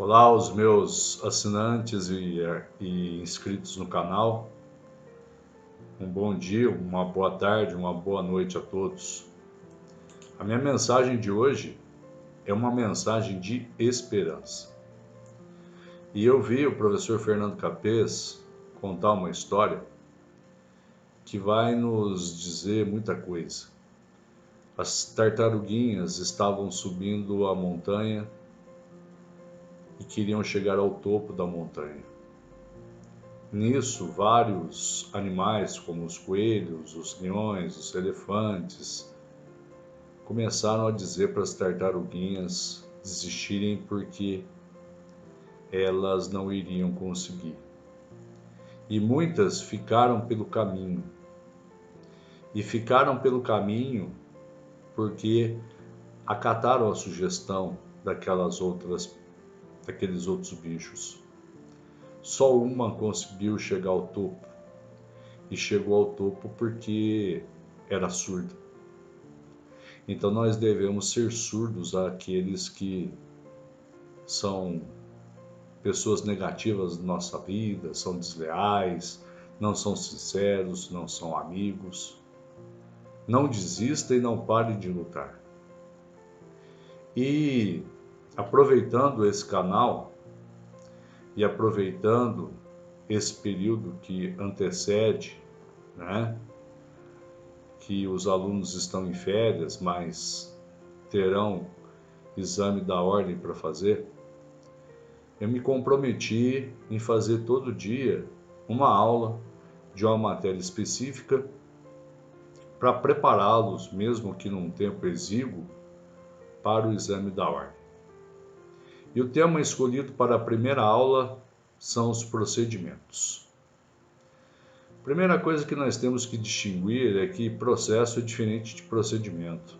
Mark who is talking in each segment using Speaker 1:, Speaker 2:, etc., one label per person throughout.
Speaker 1: Olá, os meus assinantes e inscritos no canal. Um bom dia, uma boa tarde, uma boa noite a todos. A minha mensagem de hoje é uma mensagem de esperança. E eu vi o professor Fernando Capês contar uma história que vai nos dizer muita coisa. As tartaruguinhas estavam subindo a montanha e queriam chegar ao topo da montanha. Nisso, vários animais, como os coelhos, os leões, os elefantes, começaram a dizer para as tartaruguinhas desistirem porque elas não iriam conseguir. E muitas ficaram pelo caminho. E ficaram pelo caminho porque acataram a sugestão daqueles outros bichos. Só uma conseguiu chegar ao topo, e chegou ao topo porque era surda. Então nós devemos ser surdos àqueles que são pessoas negativas na nossa vida, são desleais, não são sinceros, não são amigos. Não desista e não pare de lutar. E aproveitando esse canal, e aproveitando esse período que antecede, que os alunos estão em férias, mas terão exame da ordem para fazer, eu me comprometi em fazer todo dia uma aula de uma matéria específica para prepará-los, mesmo que num tempo exíguo, para o exame da ordem. E o tema escolhido para a primeira aula são os procedimentos. A primeira coisa que nós temos que distinguir é que processo é diferente de procedimento.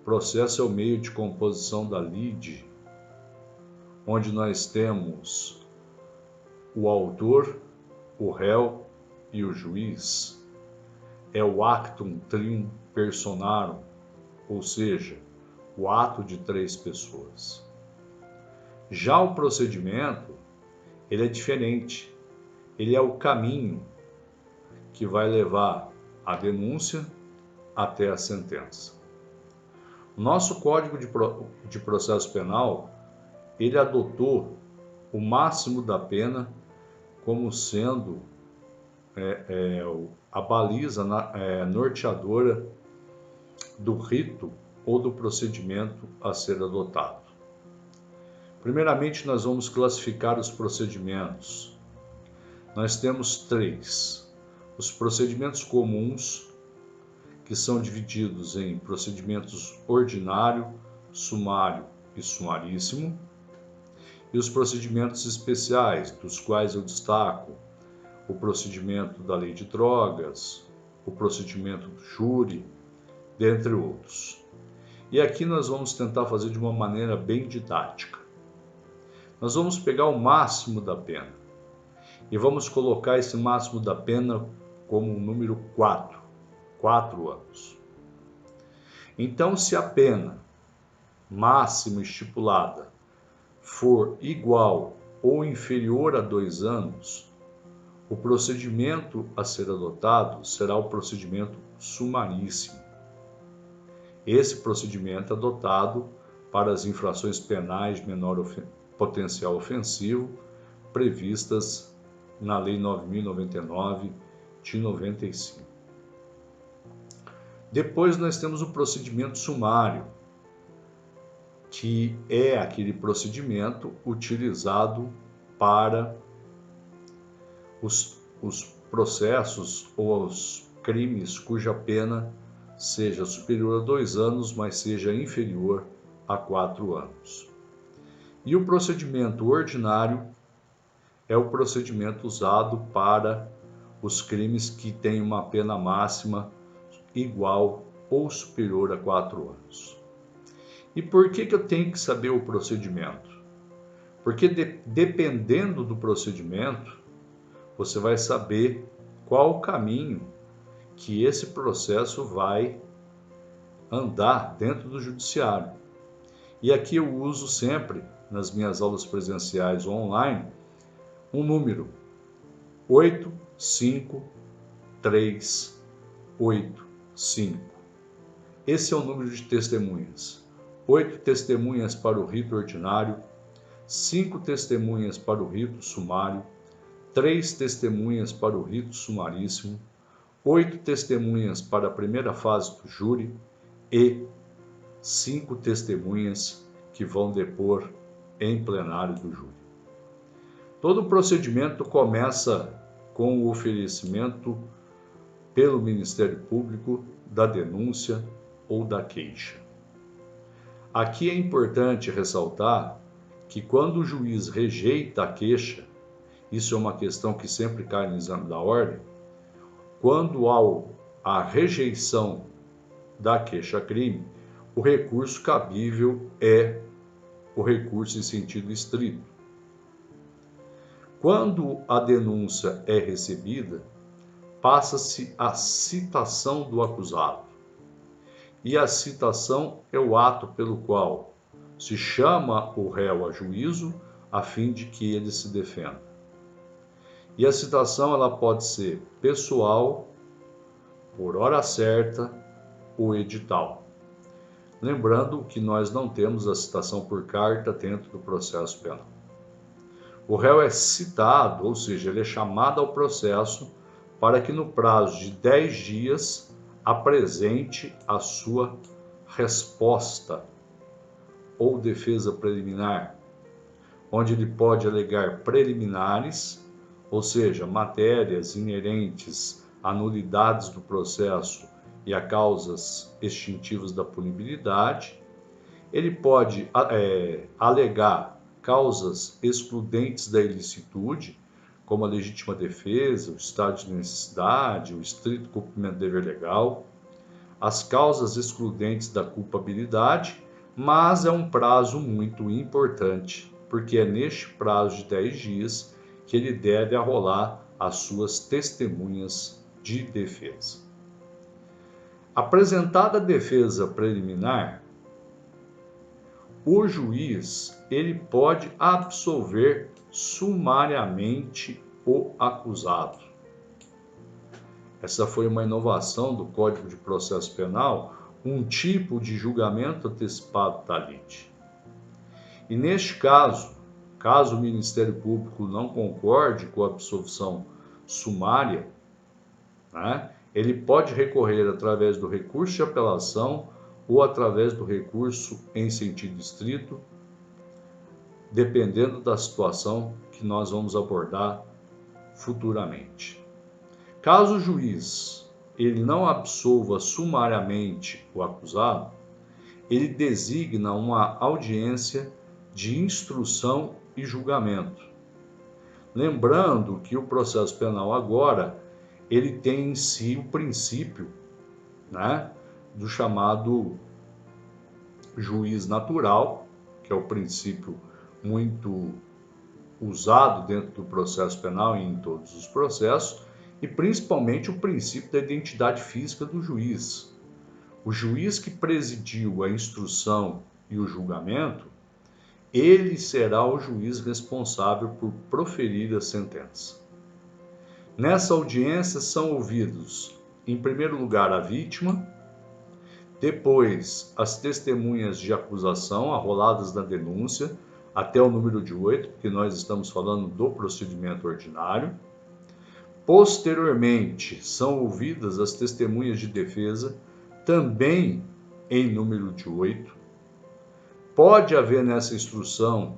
Speaker 1: Processo é o meio de composição da lide, onde nós temos o autor, o réu e o juiz. É o actum trium personarum, ou seja, o ato de três pessoas. Já o procedimento, ele é diferente. Ele é o caminho que vai levar a denúncia até a sentença. O nosso Código de Processo Penal, ele adotou o máximo da pena como sendo a baliza norteadora do rito ou do procedimento a ser adotado. Primeiramente, nós vamos classificar os procedimentos. Nós temos três. Os procedimentos comuns, que são divididos em procedimentos ordinário, sumário e sumaríssimo, e os procedimentos especiais, dos quais eu destaco o procedimento da lei de drogas, o procedimento do júri, dentre outros. E aqui nós vamos tentar fazer de uma maneira bem didática. Nós vamos pegar o máximo da pena e vamos colocar esse máximo da pena como o número 4 anos. Então, se a pena máxima estipulada for igual ou inferior a 2 anos, o procedimento a ser adotado será o procedimento sumaríssimo. Esse procedimento é adotado para as infrações penais de menor potencial ofensivo previstas na Lei 9.099 de 95. Depois nós temos o procedimento sumário, que é aquele procedimento utilizado para os processos ou os crimes cuja pena seja superior a 2 anos, mas seja inferior a 4 anos. E o procedimento ordinário é o procedimento usado para os crimes que têm uma pena máxima igual ou superior a 4 anos. E por que eu tenho que saber o procedimento? Porque dependendo do procedimento, você vai saber qual o caminho que esse processo vai andar dentro do judiciário. E aqui eu uso sempre nas minhas aulas presenciais ou online, um número: 85385. Esse é o número de testemunhas. 8 testemunhas para o rito ordinário, 5 testemunhas para o rito sumário, 3 testemunhas para o rito sumaríssimo, 8 testemunhas para a primeira fase do júri e 5 testemunhas que vão depor em plenário do júri. Todo o procedimento começa com o oferecimento pelo Ministério Público da denúncia ou da queixa. Aqui é importante ressaltar que quando o juiz rejeita a queixa, isso é uma questão que sempre cai no exame da ordem, quando há a rejeição da queixa-crime, o recurso cabível é o recurso em sentido estrito. Quando a denúncia é recebida, passa-se a citação do acusado. E a citação é o ato pelo qual se chama o réu a juízo a fim de que ele se defenda. E a citação ela pode ser pessoal, por hora certa ou edital. Lembrando que nós não temos a citação por carta dentro do processo penal. O réu é citado, ou seja, ele é chamado ao processo para que no prazo de 10 dias apresente a sua resposta ou defesa preliminar, onde ele pode alegar preliminares, ou seja, matérias inerentes a nulidades do processo e a causas extintivas da punibilidade. Ele pode alegar causas excludentes da ilicitude, como a legítima defesa, o estado de necessidade, o estrito cumprimento do dever legal, as causas excludentes da culpabilidade, mas é um prazo muito importante, porque é neste prazo de 10 dias que ele deve arrolar as suas testemunhas de defesa. Apresentada a defesa preliminar, o juiz ele pode absolver sumariamente o acusado. Essa foi uma inovação do Código de Processo Penal, um tipo de julgamento antecipado da lide. E neste caso o Ministério Público não concorde com a absolvição sumária, ele pode recorrer através do recurso de apelação ou através do recurso em sentido estrito, dependendo da situação que nós vamos abordar futuramente. Caso o juiz ele não absolva sumariamente o acusado, ele designa uma audiência de instrução e julgamento. Lembrando que o processo penal agora ele tem em si o princípio, do chamado juiz natural, que é o princípio muito usado dentro do processo penal e em todos os processos, e principalmente o princípio da identidade física do juiz. O juiz que presidiu a instrução e o julgamento, ele será o juiz responsável por proferir a sentença. Nessa audiência são ouvidos, em primeiro lugar, a vítima, depois as testemunhas de acusação arroladas na denúncia, até o número de 8, porque nós estamos falando do procedimento ordinário. Posteriormente, são ouvidas as testemunhas de defesa, também em número de 8. Pode haver nessa instrução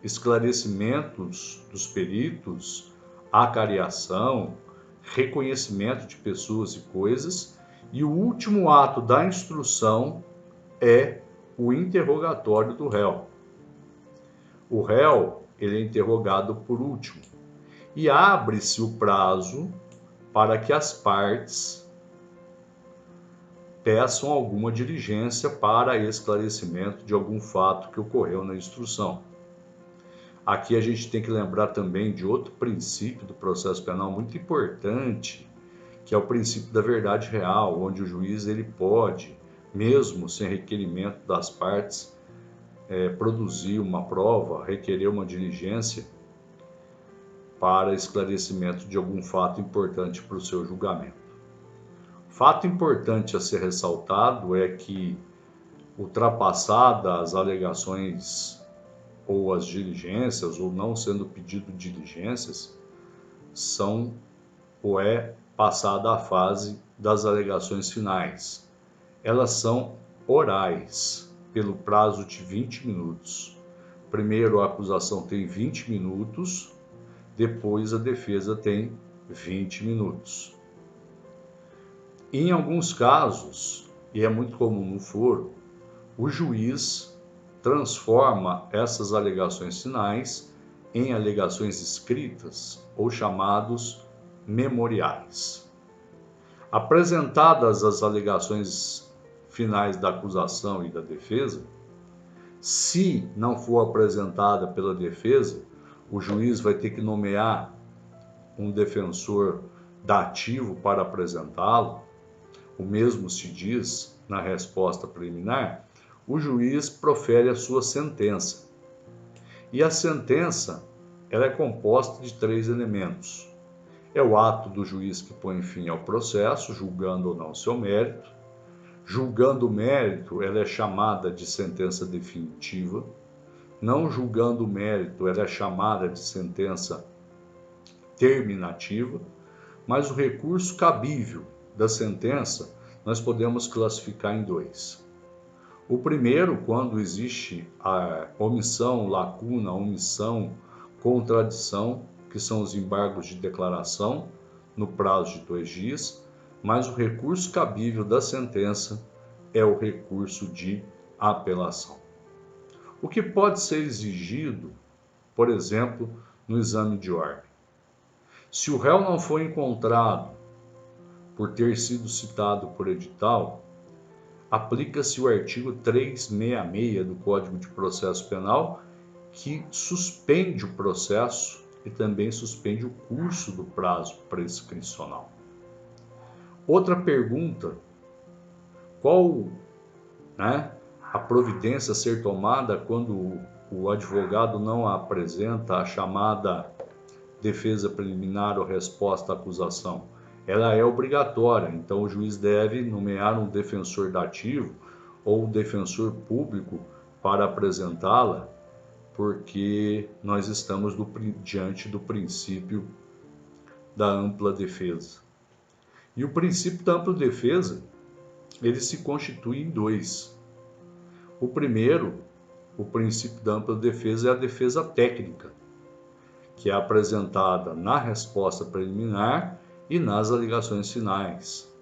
Speaker 1: esclarecimentos dos peritos, acariação, reconhecimento de pessoas e coisas, e o último ato da instrução é o interrogatório do réu. O réu ele é interrogado por último e abre-se o prazo para que as partes peçam alguma diligência para esclarecimento de algum fato que ocorreu na instrução. Aqui a gente tem que lembrar também de outro princípio do processo penal muito importante, que é o princípio da verdade real, onde o juiz ele pode, mesmo sem requerimento das partes, produzir uma prova, requerer uma diligência para esclarecimento de algum fato importante para o seu julgamento. Fato importante a ser ressaltado é que, ultrapassadas as alegações ou as diligências, ou não sendo pedido diligências, é passada a fase das alegações finais. Elas são orais, pelo prazo de 20 minutos. Primeiro a acusação tem 20 minutos, depois a defesa tem 20 minutos. Em alguns casos, e é muito comum no foro, o juiz transforma essas alegações finais em alegações escritas ou chamados memoriais. Apresentadas as alegações finais da acusação e da defesa, se não for apresentada pela defesa, o juiz vai ter que nomear um defensor dativo para apresentá-lo. O mesmo se diz na resposta preliminar. O juiz profere a sua sentença. E a sentença, ela é composta de 3 elementos. É o ato do juiz que põe fim ao processo, julgando ou não seu mérito. Julgando o mérito, ela é chamada de sentença definitiva. Não julgando o mérito, ela é chamada de sentença terminativa. Mas o recurso cabível da sentença, nós podemos classificar em 2. O primeiro, quando existe a omissão, lacuna, omissão, contradição, que são os embargos de declaração, no prazo de 2 dias, mas o recurso cabível da sentença é o recurso de apelação. O que pode ser exigido, por exemplo, no exame de ordem? Se o réu não foi encontrado por ter sido citado por edital, aplica-se o artigo 366 do Código de Processo Penal, que suspende o processo e também suspende o curso do prazo prescricional. Outra pergunta: qual a providência a ser tomada quando o advogado não apresenta a chamada defesa preliminar ou resposta à acusação? Ela é obrigatória, então o juiz deve nomear um defensor dativo ou um defensor público para apresentá-la, porque nós estamos diante do princípio da ampla defesa. E o princípio da ampla defesa, ele se constitui em 2. O primeiro, o princípio da ampla defesa, é a defesa técnica, que é apresentada na resposta preliminar e nas alegações finais.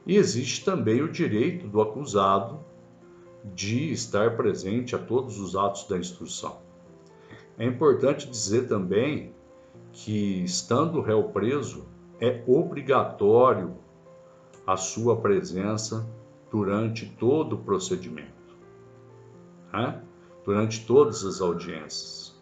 Speaker 1: E existe também o direito do acusado de estar presente a todos os atos da instrução. É importante dizer também que, estando o réu preso, é obrigatório a sua presença durante todo o procedimento, durante todas as audiências.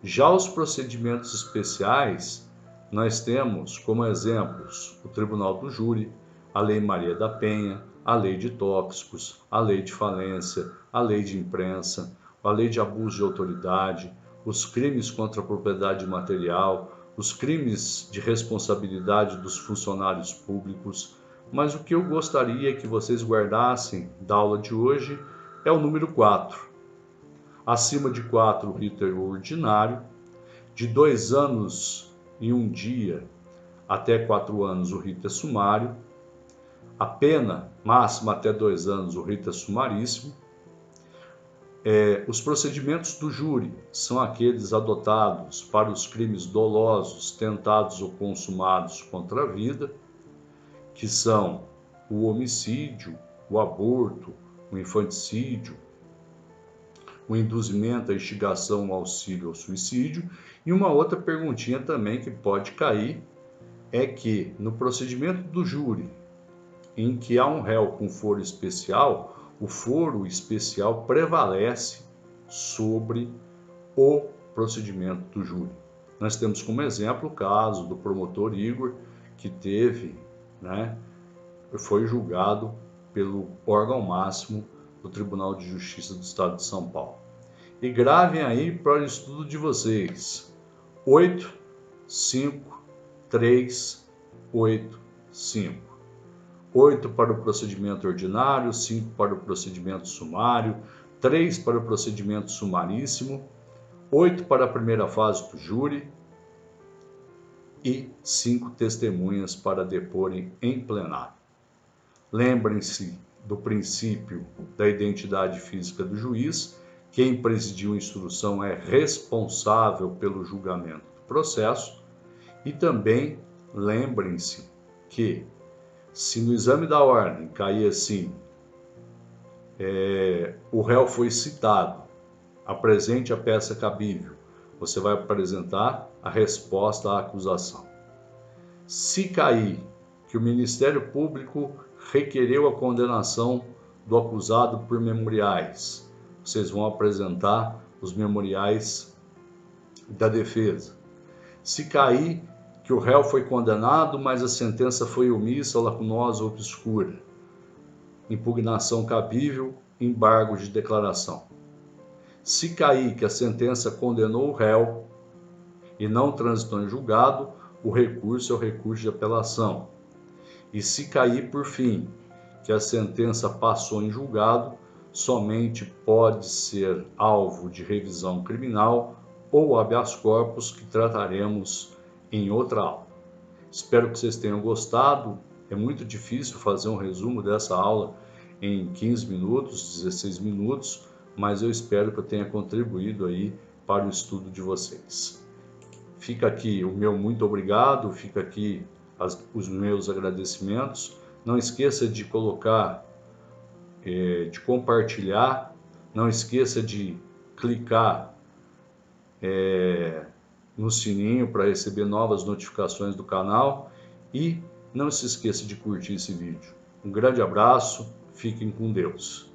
Speaker 1: Já os procedimentos especiais, nós temos como exemplos o Tribunal do Júri, a Lei Maria da Penha, a Lei de Tóxicos, a Lei de Falência, a Lei de Imprensa, a Lei de Abuso de Autoridade, os crimes contra a propriedade material, os crimes de responsabilidade dos funcionários públicos. Mas o que eu gostaria que vocês guardassem da aula de hoje é o número 4. Acima de 4, o rito ordinário. De 2 anos e 1 dia até 4 anos, o rito é sumário. A pena máxima até 2 anos, o rito é sumaríssimo. Os procedimentos do júri são aqueles adotados para os crimes dolosos, tentados ou consumados contra a vida, que são o homicídio, o aborto, o infanticídio, o induzimento, a instigação, o auxílio ao suicídio. E uma outra perguntinha também que pode cair é que, no procedimento do júri, em que há um réu com foro especial, o foro especial prevalece sobre o procedimento do júri. Nós temos como exemplo o caso do promotor Igor, que foi julgado pelo órgão máximo do Tribunal de Justiça do Estado de São Paulo. e gravem aí para o estudo de vocês. 8, 5, 3, 8, 5. 8 para o procedimento ordinário, 5 para o procedimento sumário, 3 para o procedimento sumaríssimo, 8 para a primeira fase do júri e 5 testemunhas para deporem em plenário. Lembrem-se do princípio da identidade física do juiz. Quem presidiu a instrução é responsável pelo julgamento do processo. E também lembrem-se que, se no exame da ordem cair assim, o réu foi citado, apresente a peça cabível, você vai apresentar a resposta à acusação. Se cair que o Ministério Público requereu a condenação do acusado por memoriais, vocês vão apresentar os memoriais da defesa. Se cair que o réu foi condenado, mas a sentença foi omissa, lacunosa ou obscura, impugnação cabível, embargo de declaração. Se cair que a sentença condenou o réu e não transitou em julgado, o recurso é o recurso de apelação. E se cair, por fim, que a sentença passou em julgado, somente pode ser alvo de revisão criminal ou habeas corpus, que trataremos em outra aula. Espero que vocês tenham gostado. É muito difícil fazer um resumo dessa aula em 15 minutos, 16 minutos, mas eu espero que eu tenha contribuído aí para o estudo de vocês. Fica aqui o meu muito obrigado, fica aqui os meus agradecimentos. Não esqueça de colocar, de compartilhar, não esqueça de clicar no sininho para receber novas notificações do canal e não se esqueça de curtir esse vídeo. Um grande abraço, fiquem com Deus.